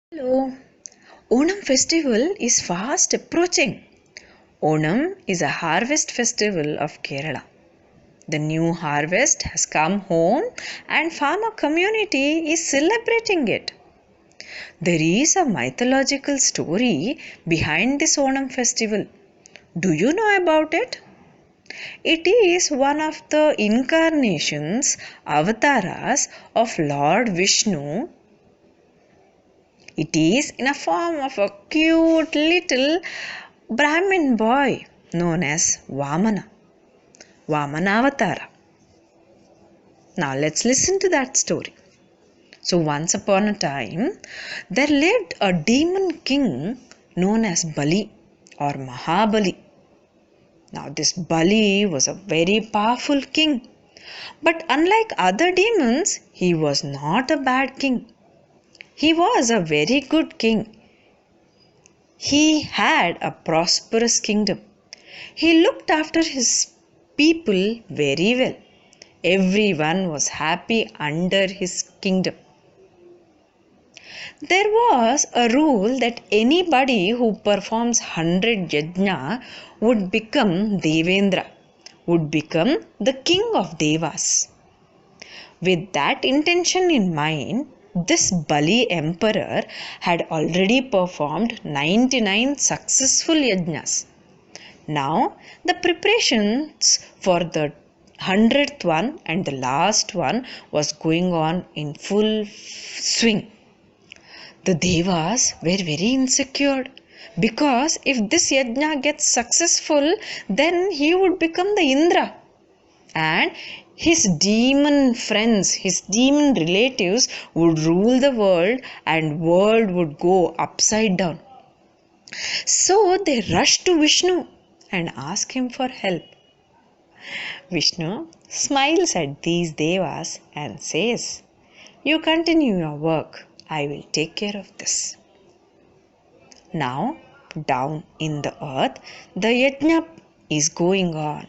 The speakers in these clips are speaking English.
Hello. Onam festival is fast approaching. Onam is a harvest festival of Kerala. The new harvest has come home and farmer community is celebrating it. There is a mythological story behind this Onam festival. Do you know about it? It is one of the incarnations, avataras of Lord Vishnu. It is in a form of a cute little Brahmin boy known as Vamana. Vamanavatara. Now let's listen to that story. So once upon a time, there lived a demon king known as Bali or Mahabali. Now this Bali was a very powerful king. But unlike other demons, he was not a bad king. He was a very good king. He had a prosperous kingdom. He looked after his people very well. Everyone was happy under his kingdom. There was a rule that anybody who performs 100 yajna would become Devendra, would become the king of Devas. With that intention in mind, this Bali emperor had already performed 99 successful yajnas. Now, the preparations for the 100th one and the last one was going on in full swing. The Devas were very insecure because if this yajna gets successful, then he would become the Indra. And his demon friends, his demon relatives would rule the world and world would go upside down. So they rushed to Vishnu and asked him for help. Vishnu smiles at these devas and says, "You continue your work. I will take care of this." Now, down in the earth, the yajna is going on.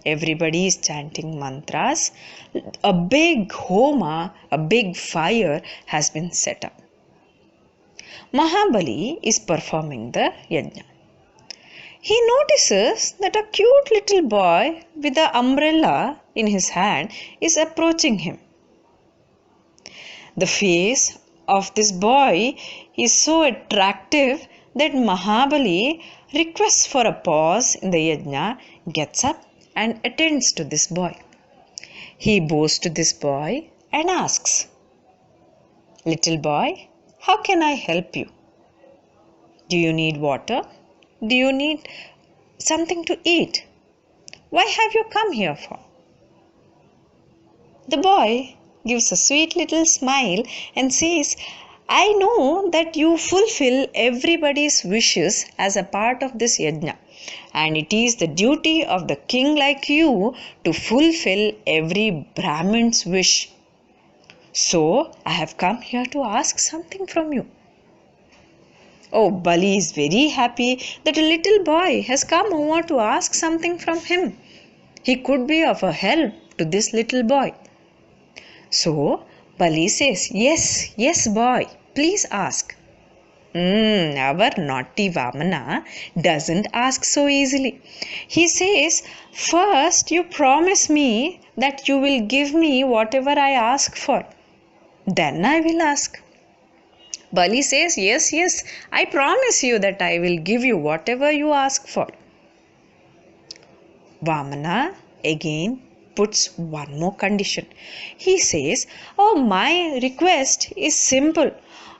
Everybody is chanting mantras. A big homa, a big fire has been set up. Mahabali is performing the yajna. He notices that a cute little boy with an umbrella in his hand is approaching him. The face of this boy is so attractive that Mahabali requests for a pause in the yajna, gets up and attends to this boy. He bows to this boy and asks, "Little boy, how can I help you? Do you need water? Do you need something to eat? Why have you come here for?" The boy gives a sweet little smile and says, "I know that you fulfill everybody's wishes as a part of this yajna. And it is the duty of the king like you to fulfill every Brahmin's wish. So I have come here to ask something from you." Oh, Bali is very happy that a little boy has come over to ask something from him. He could be of a help to this little boy. So Bali says, Yes, boy, please ask." Our naughty Vamana doesn't ask so easily. He says, "First you promise me that you will give me whatever I ask for. Then I will ask." Bali says, Yes, I promise you that I will give you whatever you ask for." Vamana again puts one more condition. He says, "Oh, my request is simple.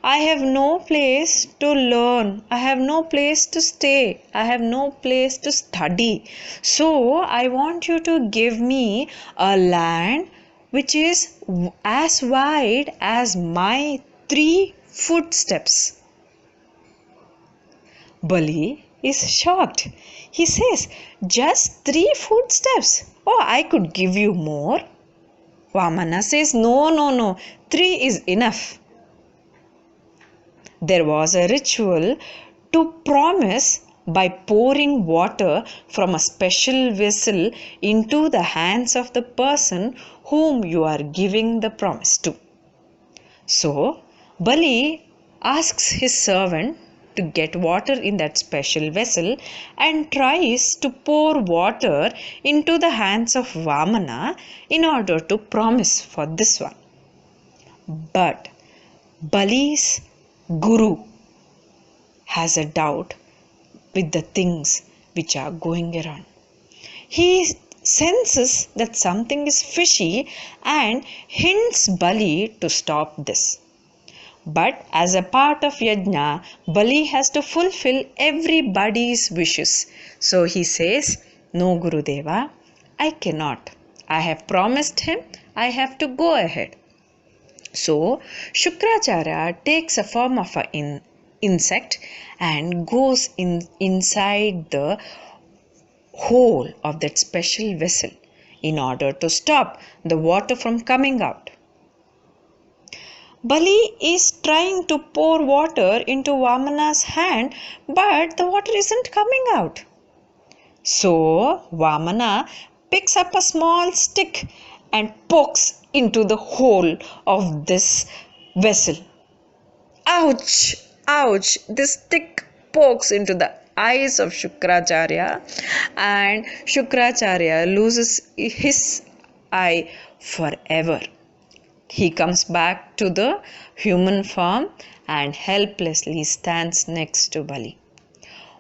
I have no place to learn. I have no place to stay. I have no place to study. So I want you to give me a land which is as wide as my 3 footsteps." Bali is shocked. He says, "Just 3 footsteps? Oh, I could give you more." Vamana says, No, 3 is enough." There was a ritual to promise by pouring water from a special vessel into the hands of the person whom you are giving the promise to. So Bali asks his servant to get water in that special vessel and tries to pour water into the hands of Vamana in order to promise for this one. But Bali's guru has a doubt with the things which are going around. He senses that something is fishy and hints Bali to stop this. But as a part of Yajna, Bali has to fulfill everybody's wishes. So he says, "No, Gurudeva, I cannot. I have promised him, I have to go ahead." So Shukracharya takes a form of an insect and goes inside the hole of that special vessel in order to stop the water from coming out. Bali is trying to pour water into Vamana's hand, but the water isn't coming out. So Vamana picks up a small stick and pokes into the hole of this vessel. Ouch! Ouch! This stick pokes into the eyes of Shukracharya, and Shukracharya loses his eye forever. He comes back to the human form and helplessly stands next to Bali.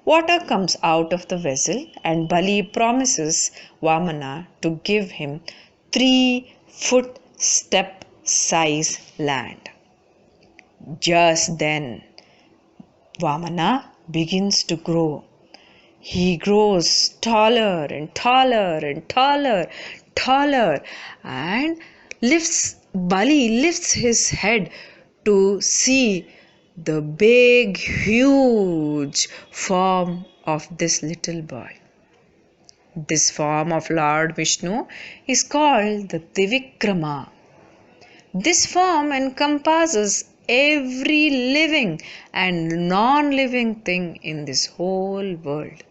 Water comes out of the vessel and Bali promises Vamana to give him 3-foot-step size land. Just then, Vamana begins to grow. He grows taller and taller and taller and Bali lifts his head to see the big, huge form of this little boy. This form of Lord Vishnu is called the Trivikrama. This form encompasses every living and non-living thing in this whole world.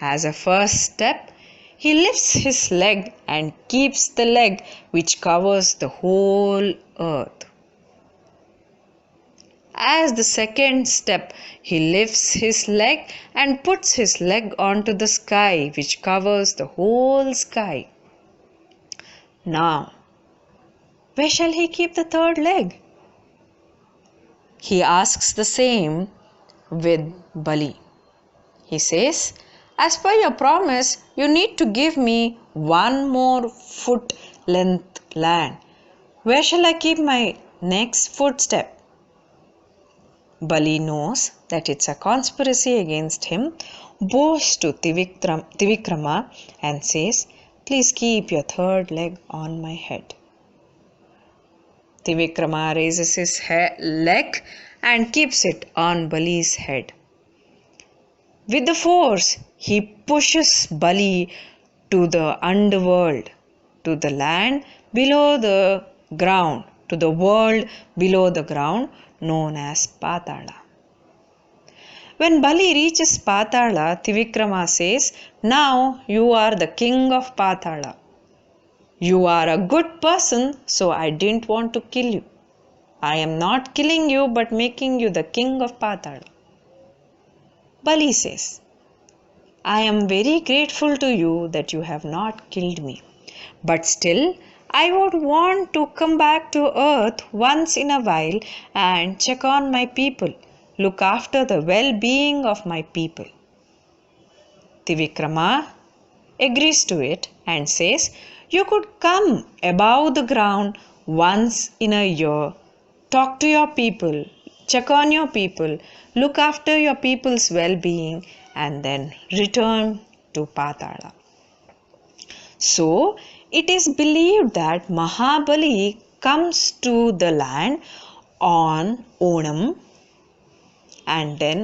As a first step, he lifts his leg and keeps the leg which covers the whole earth. As the second step, he lifts his leg and puts his leg onto the sky which covers the whole sky. Now, where shall he keep the third leg? He asks the same with Bali. He says, "As per your promise, you need to give me 1 more foot length land. Where shall I keep my next footstep?" Bali knows that it's a conspiracy against him, bows to Trivikrama and says, "Please keep your third leg on my head." Trivikrama raises his leg and keeps it on Bali's head. With the force, he pushes Bali to the underworld, to the land below the ground, to the world below the ground known as Patala. When Bali reaches Patala, Trivikrama says, "Now you are the king of Patala. You are a good person, so I didn't want to kill you. I am not killing you but making you the king of Patala." Bali says, "I am very grateful to you that you have not killed me, but still I would want to come back to earth once in a while and check on my people, look after the well-being of my people." Trivikrama agrees to it and says, "You could come above the ground once in a year, talk to your people, check on your people, look after your people's well-being, and then return to Patala." So, it is believed that Mahabali comes to the land on Onam and then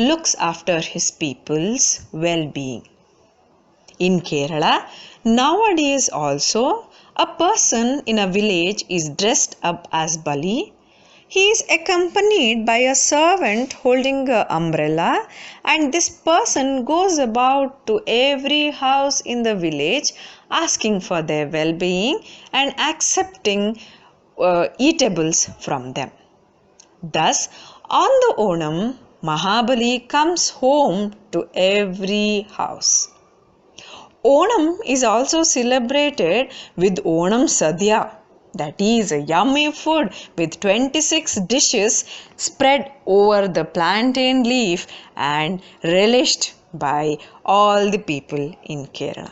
looks after his people's well-being. In Kerala, nowadays also, a person in a village is dressed up as Bali. He is accompanied by a servant holding an umbrella, and this person goes about to every house in the village asking for their well-being and accepting eatables from them. Thus, on the Onam, Mahabali comes home to every house. Onam is also celebrated with Onam Sadhya, that is a yummy food with 26 dishes spread over the plantain leaf and relished by all the people in Kerala.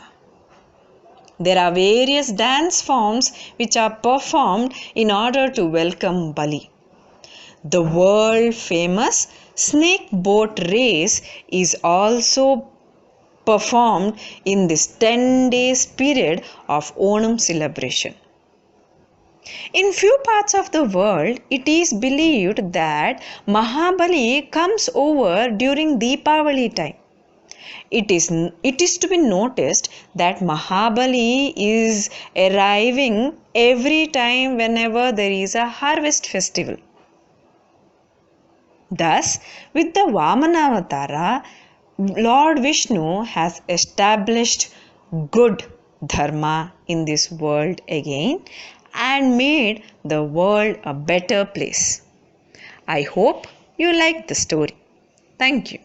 There are various dance forms which are performed in order to welcome Bali. The world famous snake boat race is also performed in this 10 days period of Onam celebration. In few parts of the world, it is believed that Mahabali comes over during Deepavali time. It is to be noticed that Mahabali is arriving every time whenever there is a harvest festival. Thus, with the Vamana Lord Vishnu has established good dharma in this world again and made the world a better place. I hope you like the story. Thank you.